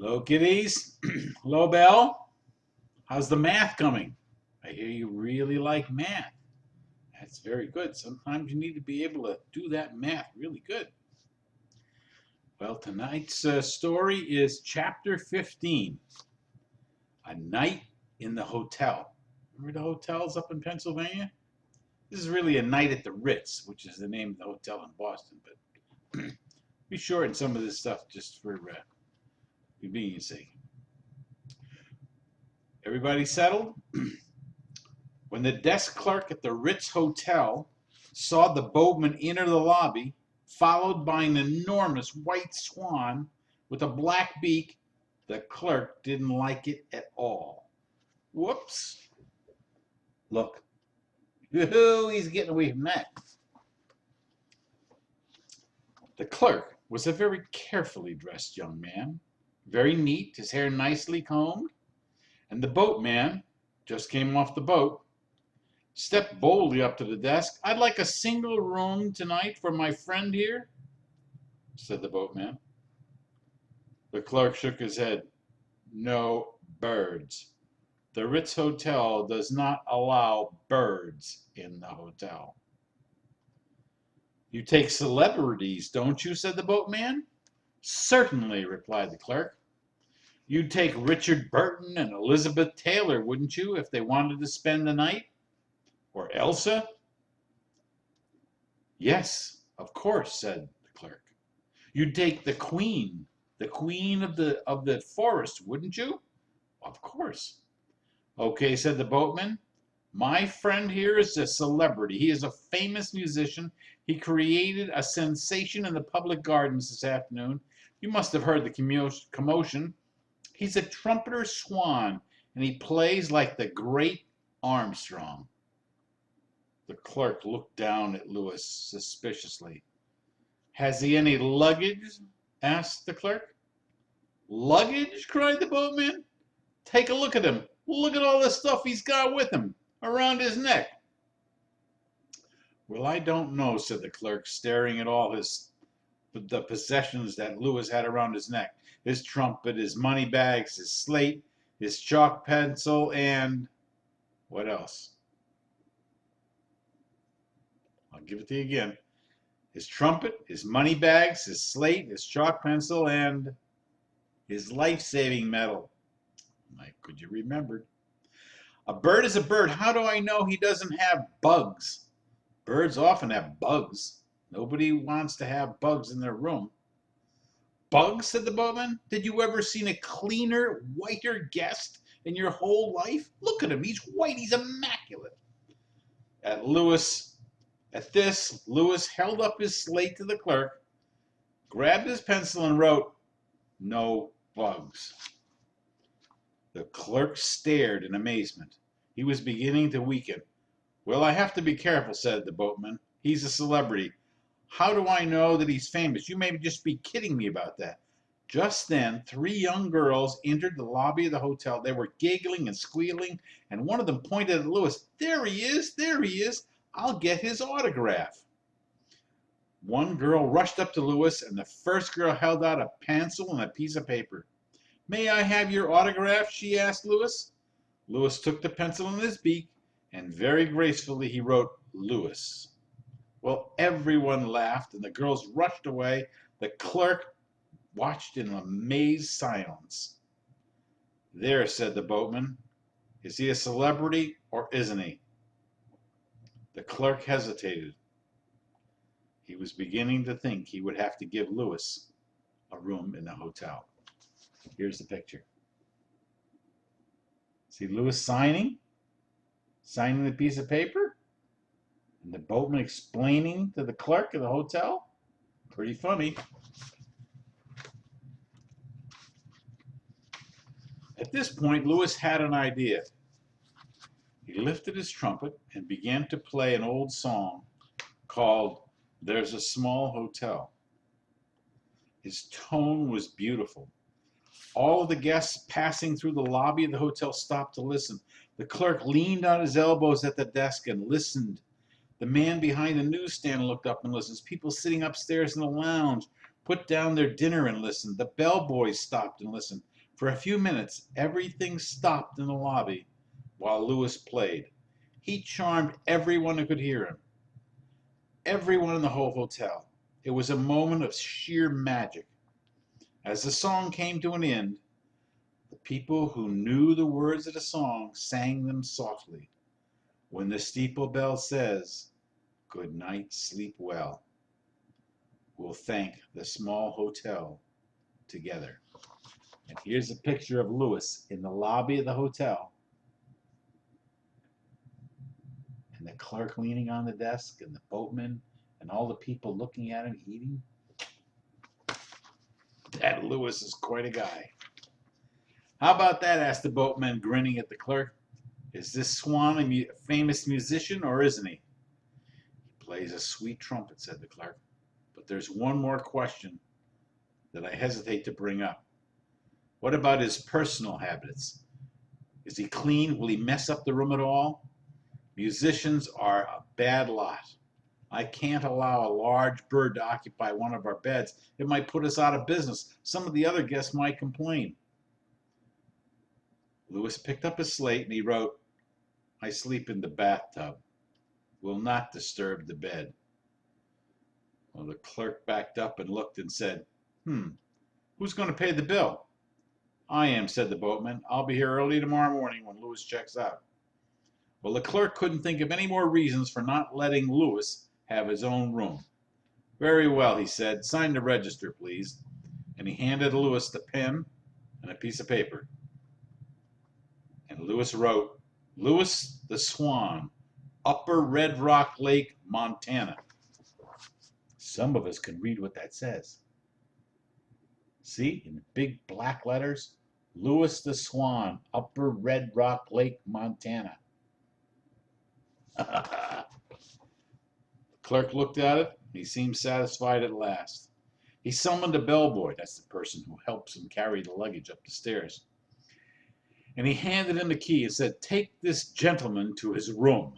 Hello, kiddies. Hello, Belle. How's the math coming? I hear you really like math. That's very good. Sometimes you need to be able to do that math really good. Well, tonight's story is Chapter 15, A Night in the Hotel. Remember the hotels up in Pennsylvania? This is really a night at the Ritz, which is the name of the hotel in Boston, but we shorten some of this stuff just for convenience sake. Everybody settled? When the desk clerk at the Ritz Hotel saw the boatman enter the lobby, followed by an enormous white swan with a black beak, the clerk didn't like it at all. Whoops. Look. Yoo-hoo, he's getting away from that. The clerk was a very carefully dressed young man, very neat, his hair nicely combed, and the boatman just came off the boat. Stepped boldly up to the desk. "I'd like a single room tonight for my friend here," said the boatman. The clerk shook his head. "No birds. The Ritz Hotel does not allow birds in the hotel." "You take celebrities, don't you?" said the boatman. "Certainly," replied the clerk. "You'd take Richard Burton and Elizabeth Taylor, wouldn't you, if they wanted to spend the night? Or Elsa?" "Yes, of course," said the clerk. "You'd take the queen of the forest, wouldn't you?" "Of course." "Okay," said the boatman. "My friend here is a celebrity. He is a famous musician. He created a sensation in the public gardens this afternoon. You must have heard the commotion. He's a trumpeter Swan, and he plays like the great Armstrong." The clerk looked down at Lewis suspiciously. "Has he any luggage?" asked the clerk. "Luggage?" cried the boatman. "Take a look at him. Look at all the stuff he's got with him around his neck." "Well, I don't know," said the clerk, staring at all the possessions that Lewis had around his neck. His trumpet, his money bags, his slate, his chalk pencil, and what else? I'll give it to you again. His trumpet, his money bags, his slate, his chalk pencil, and his life-saving medal. Could you remember? "A bird is a bird. How do I know he doesn't have bugs? Birds often have bugs. Nobody wants to have bugs in their room." "Bugs?" said the boatman. "Did you ever see a cleaner, whiter guest in your whole life? Look at him. He's white. He's immaculate." At this, Lewis held up his slate to the clerk, grabbed his pencil, and wrote, "No bugs." The clerk stared in amazement. He was beginning to weaken. "Well, I have to be careful," said the boatman. "He's a celebrity. How do I know that he's famous? You may just be kidding me about that." Just then, three young girls entered the lobby of the hotel. They were giggling and squealing, and one of them pointed at Lewis. "There he is! There he is! I'll get his autograph." One girl rushed up to Lewis, and the first girl held out a pencil and a piece of paper. "May I have your autograph?" she asked Lewis. Lewis took the pencil in his beak, and very gracefully he wrote Lewis. Well, everyone laughed, and the girls rushed away. The clerk watched in amazed silence. "There," said the boatman. "Is he a celebrity or isn't he?" The clerk hesitated. He was beginning to think he would have to give Lewis a room in the hotel. Here's the picture. See Lewis signing the piece of paper, and the boatman explaining to the clerk of the hotel. Pretty funny. At this point, Lewis had an idea. He lifted his trumpet and began to play an old song called "There's a Small Hotel." His tone was beautiful. All of the guests passing through the lobby of the hotel stopped to listen. The clerk leaned on his elbows at the desk and listened. The man behind the newsstand looked up and listened. People sitting upstairs in the lounge put down their dinner and listened. The bellboys stopped and listened. For a few minutes, everything stopped in the lobby while Lewis played. He charmed everyone who could hear him, everyone in the whole hotel. It was a moment of sheer magic. As the song came to an end, the people who knew the words of the song sang them softly. When the steeple bell says, "Good night, sleep well," we'll thank the small hotel together. And here's a picture of Lewis in the lobby of the hotel, and the clerk leaning on the desk, and the boatman, and all the people looking at him eating. That Lewis is quite a guy. How about that? Asked the boatman, grinning at the clerk. Is this Swan a famous musician, or isn't he? He plays a sweet trumpet, said the clerk. But there's one more question that I hesitate to bring up. What about his personal habits? Is he clean? Will he mess up the room at all? Musicians are a bad lot. I can't allow a large bird to occupy one of our beds. It might put us out of business. Some of the other guests might complain. Lewis picked up his slate and he wrote, I sleep in the bathtub. Will not disturb the bed. Well, the clerk backed up and looked and said, who's going to pay the bill? I am, said the boatman. I'll be here early tomorrow morning when Lewis checks out. Well, the clerk couldn't think of any more reasons for not letting Lewis have his own room. Very well, he said. Sign the register, please. And he handed Lewis the pen and a piece of paper. And Lewis wrote, Lewis the Swan, Upper Red Rock Lake, Montana. Some of us can read what that says. See, in big black letters, Lewis the Swan, Upper Red Rock Lake, Montana. The clerk looked at it, and he seemed satisfied at last. He summoned a bellboy, that's the person who helps him carry the luggage up the stairs. And he handed him the key and said, take this gentleman to his room.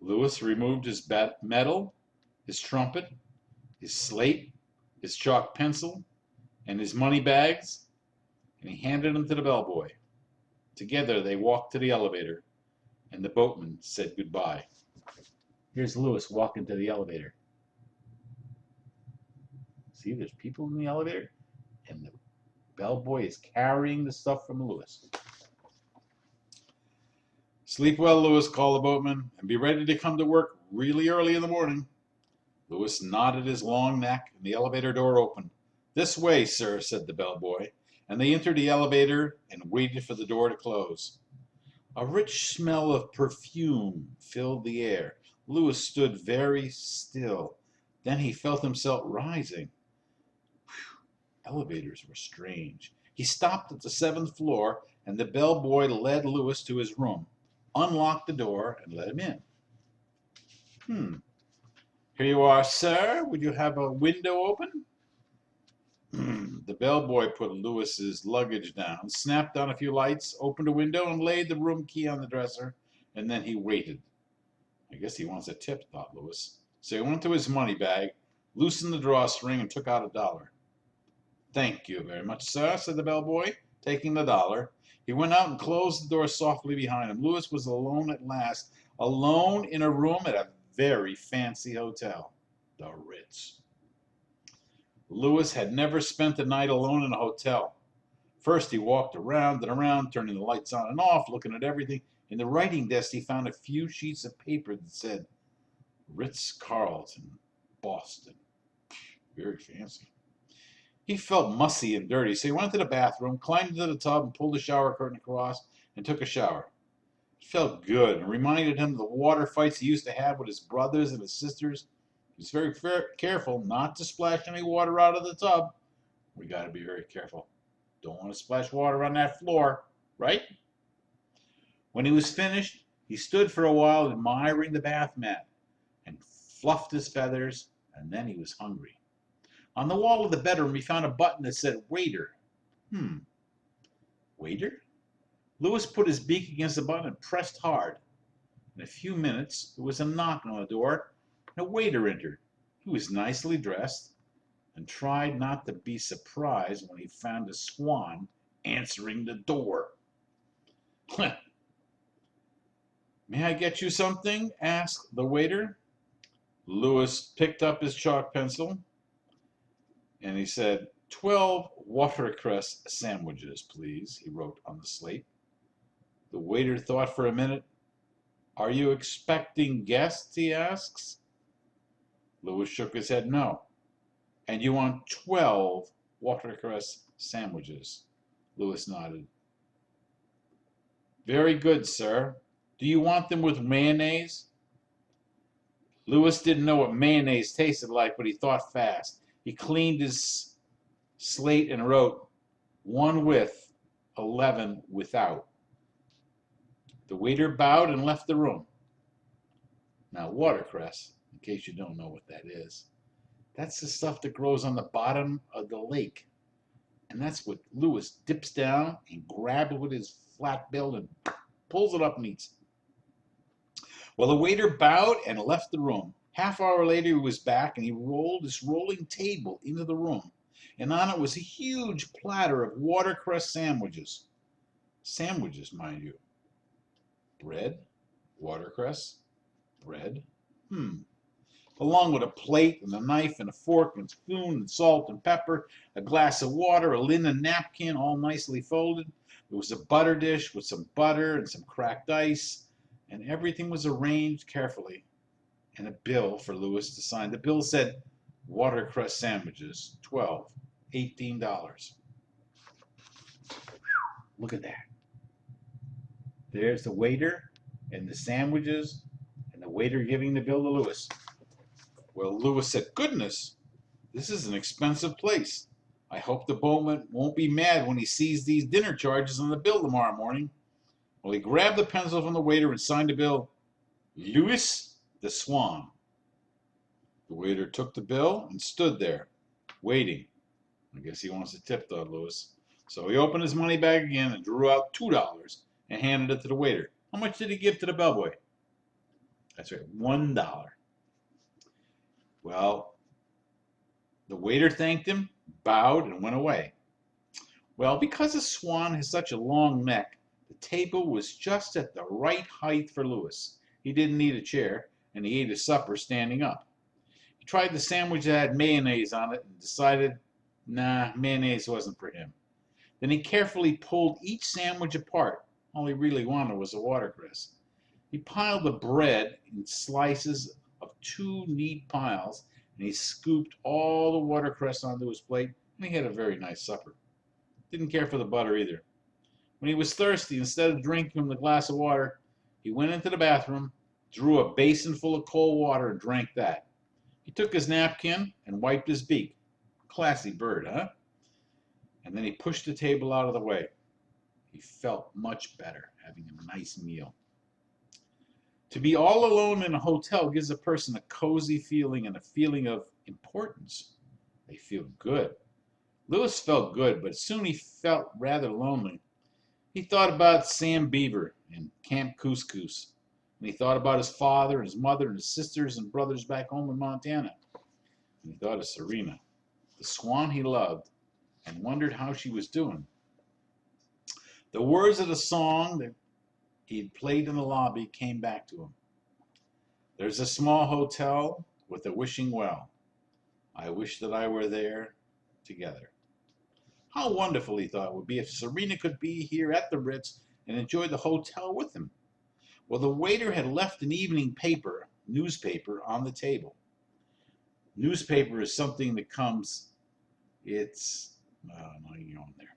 Lewis removed his medal, his trumpet, his slate, his chalk pencil, and his money bags, and he handed them to the bellboy. Together they walked to the elevator, and the boatman said goodbye. Here's Lewis walking to the elevator. See, there's people in the elevator, and the bellboy is carrying the stuff from Lewis. Sleep well, Lewis, called the boatman, and be ready to come to work really early in the morning. Lewis nodded his long neck, and the elevator door opened. This way, sir, said the bellboy, and they entered the elevator and waited for the door to close. A rich smell of perfume filled the air. Lewis stood very still. Then he felt himself rising. Elevators were strange. He stopped at the 7th floor, and the bellboy led Lewis to his room, unlocked the door, and let him in. Here you are, sir. Would you have a window open? The bellboy put Lewis's luggage down, snapped on a few lights, opened a window, and laid the room key on the dresser, and then he waited. I guess he wants a tip, thought Lewis. So he went to his money bag, loosened the drawstring, and took out $1. Thank you very much, sir, said the bellboy, taking the $1. He went out and closed the door softly behind him. Lewis was alone at last, alone in a room at a very fancy hotel, the Ritz. Lewis had never spent a night alone in a hotel. First, he walked around and around, turning the lights on and off, looking at everything. In the writing desk, he found a few sheets of paper that said, Ritz-Carlton, Boston. Very fancy. He felt mussy and dirty, so he went to the bathroom, climbed into the tub, and pulled the shower curtain across, and took a shower. It felt good and reminded him of the water fights he used to have with his brothers and his sisters. He was very careful not to splash any water out of the tub. We got to be very careful. Don't want to splash water on that floor, right? When he was finished, he stood for a while admiring the bath mat and fluffed his feathers, and then he was hungry. On the wall of the bedroom, he found a button that said, waiter. Waiter? Lewis put his beak against the button and pressed hard. In a few minutes, there was a knock on the door, and a waiter entered. He was nicely dressed and tried not to be surprised when he found a swan answering the door. May I get you something? Asked the waiter. Lewis picked up his chalk pencil and he said, 12 watercress sandwiches, please, he wrote on the slate. The waiter thought for a minute. Are you expecting guests? He asks. Lewis shook his head. No. And you want 12 watercress sandwiches? Lewis nodded. Very good, sir. Do you want them with mayonnaise? Lewis didn't know what mayonnaise tasted like, but he thought fast. He cleaned his slate and wrote, 1 with, 11 without. The waiter bowed and left the room. Now, watercress, in case you don't know what that is, that's the stuff that grows on the bottom of the lake. And that's what Lewis dips down and grabs with his flat bill and pulls it up and eats. Well, the waiter bowed and left the room. Half hour later, he was back and he rolled this rolling table into the room. And on it was a huge platter of watercress sandwiches. Sandwiches, mind you. Bread, watercress, bread. Along with a plate and a knife and a fork and spoon and salt and pepper, a glass of water, a linen napkin, all nicely folded. There was a butter dish with some butter and some cracked ice, and everything was arranged carefully. And a bill for Lewis to sign. The bill said, watercress sandwiches, 12, $18. Look at that. There's the waiter and the sandwiches and the waiter giving the bill to Lewis. Well, Lewis said, goodness, this is an expensive place. I hope the Boatman won't be mad when he sees these dinner charges on the bill tomorrow morning. Well, he grabbed the pencil from the waiter and signed the bill, Lewis the Swan. The waiter took the bill and stood there, waiting. I guess he wants a tip, thought Lewis. So he opened his money bag again and drew out $2 and handed it to the waiter. How much did he give to the bellboy? That's right, $1. Well, the waiter thanked him, bowed, and went away. Well, because the Swan has such a long neck, the table was just at the right height for Lewis. He didn't need a chair, and he ate his supper standing up. He tried the sandwich that had mayonnaise on it and decided, nah, mayonnaise wasn't for him. Then he carefully pulled each sandwich apart. All he really wanted was a watercress. He piled the bread in slices of 2 neat piles, and he scooped all the watercress onto his plate, and he had a very nice supper. Didn't care for the butter either. When he was thirsty, instead of drinking from the glass of water, he went into the bathroom, drew a basin full of cold water, and drank that. He took his napkin and wiped his beak. Classy bird, huh? And then he pushed the table out of the way. He felt much better having a nice meal. To be all alone in a hotel gives a person a cozy feeling and a feeling of importance. They feel good. Lewis felt good, but soon he felt rather lonely. He thought about Sam Beaver and Camp Couscous, and he thought about his father and his mother and his sisters and brothers back home in Montana. And he thought of Serena, the swan he loved, and wondered how she was doing. The words of the song that he'd played in the lobby came back to him. There's a small hotel with a wishing well. I wish that I were there together. How wonderful, he thought, it would be if Serena could be here at the Ritz and enjoy the hotel with him. Well, the waiter had left an evening newspaper on the table. Newspaper is something that comes, on there.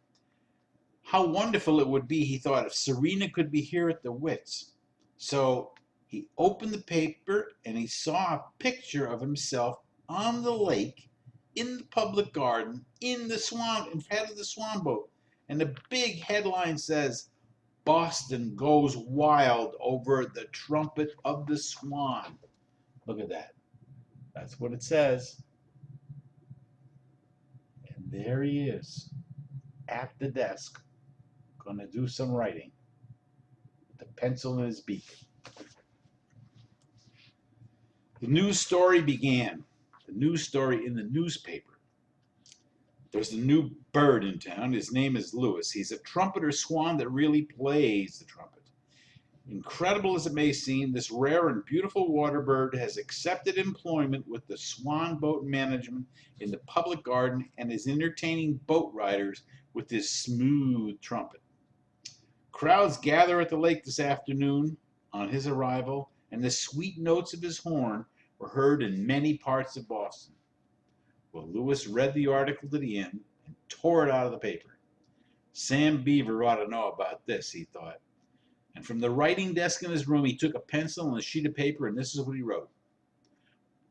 How wonderful it would be, he thought, if Serena could be here at the Ritz. So he opened the paper and he saw a picture of himself on the lake in the public garden in front of the swan boat. And the big headline says, Boston goes wild over the trumpet of the swan. Look at that. That's what it says. And there he is at the desk, going to do some writing with the pencil in his beak. The news story began. The news story in the newspaper. There's a new bird in town. His name is Lewis. He's a trumpeter swan that really plays the trumpet. Incredible as it may seem, this rare and beautiful water bird has accepted employment with the Swan Boat Management in the public garden and is entertaining boat riders with his smooth trumpet. Crowds gather at the lake this afternoon on his arrival, and the sweet notes of his horn were heard in many parts of Boston. Well, Lewis read the article to the end and tore it out of the paper. Sam Beaver ought to know about this, he thought. And from the writing desk in his room, he took a pencil and a sheet of paper, and this is what he wrote.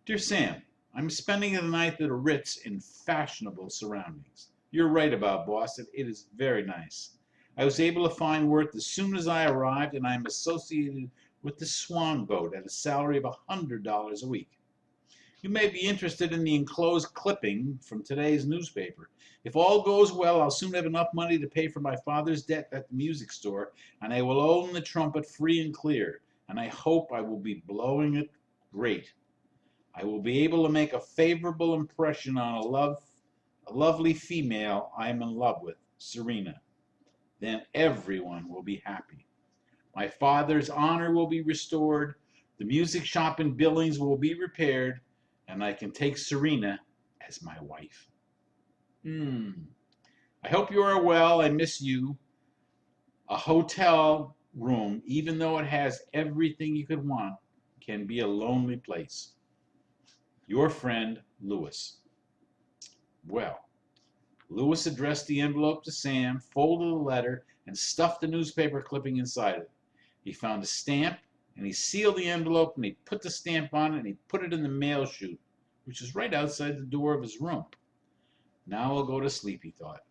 Dear Sam, I'm spending the night at a Ritz in fashionable surroundings. You're right about Boston. It is very nice. I was able to find work as soon as I arrived, and I am associated with the Swan Boat at a salary of $100 a week. You may be interested in the enclosed clipping from today's newspaper. If all goes well, I'll soon have enough money to pay for my father's debt at the music store, and I will own the trumpet free and clear, and I hope I will be blowing it great. I will be able to make a favorable impression on a lovely female I am in love with, Serena. Then everyone will be happy. My father's honor will be restored, the music shop in Billings will be repaired, and I can take Serena as my wife. I hope you are well. I miss you. A hotel room, even though it has everything you could want, can be a lonely place. Your friend, Lewis. Well, Lewis addressed the envelope to Sam, folded the letter, and stuffed the newspaper clipping inside it. He found a stamp, and he sealed the envelope, and he put the stamp on it, and he put it in the mail chute, which is right outside the door of his room. Now I'll go to sleep, he thought.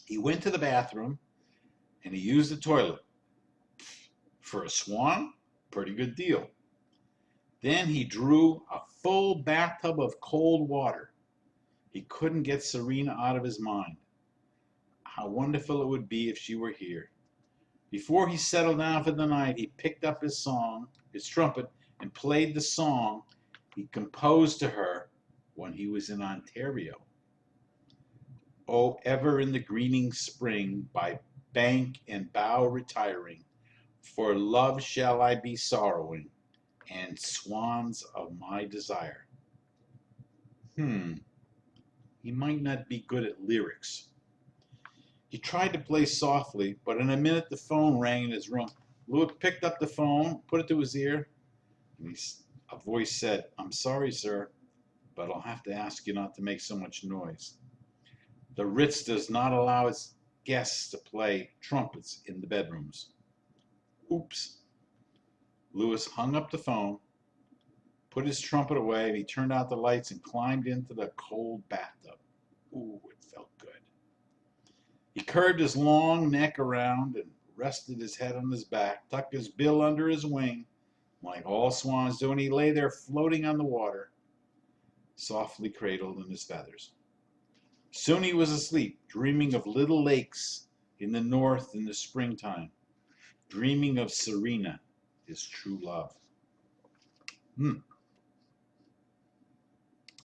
He went to the bathroom, and he used the toilet. For a swan, pretty good deal. Then he drew a full bathtub of cold water. He couldn't get Serena out of his mind. How wonderful it would be if she were here. Before he settled down for the night, he picked up his trumpet, and played the song he composed to her when he was in Ontario. Oh, ever in the greening spring, by bank and bough retiring, for love shall I be sorrowing, and swans of my desire. He might not be good at lyrics. He tried to play softly, but in a minute the phone rang in his room. Lewis picked up the phone, put it to his ear, and a voice said, I'm sorry, sir, but I'll have to ask you not to make so much noise. The Ritz does not allow its guests to play trumpets in the bedrooms. Oops. Lewis hung up the phone, put his trumpet away, and he turned out the lights and climbed into the cold bathtub. Ooh, it felt good. He curved his long neck around and rested his head on his back, tucked his bill under his wing, like all swans do, and he lay there floating on the water, softly cradled in his feathers. Soon he was asleep, dreaming of little lakes in the north in the springtime, dreaming of Serena, his true love.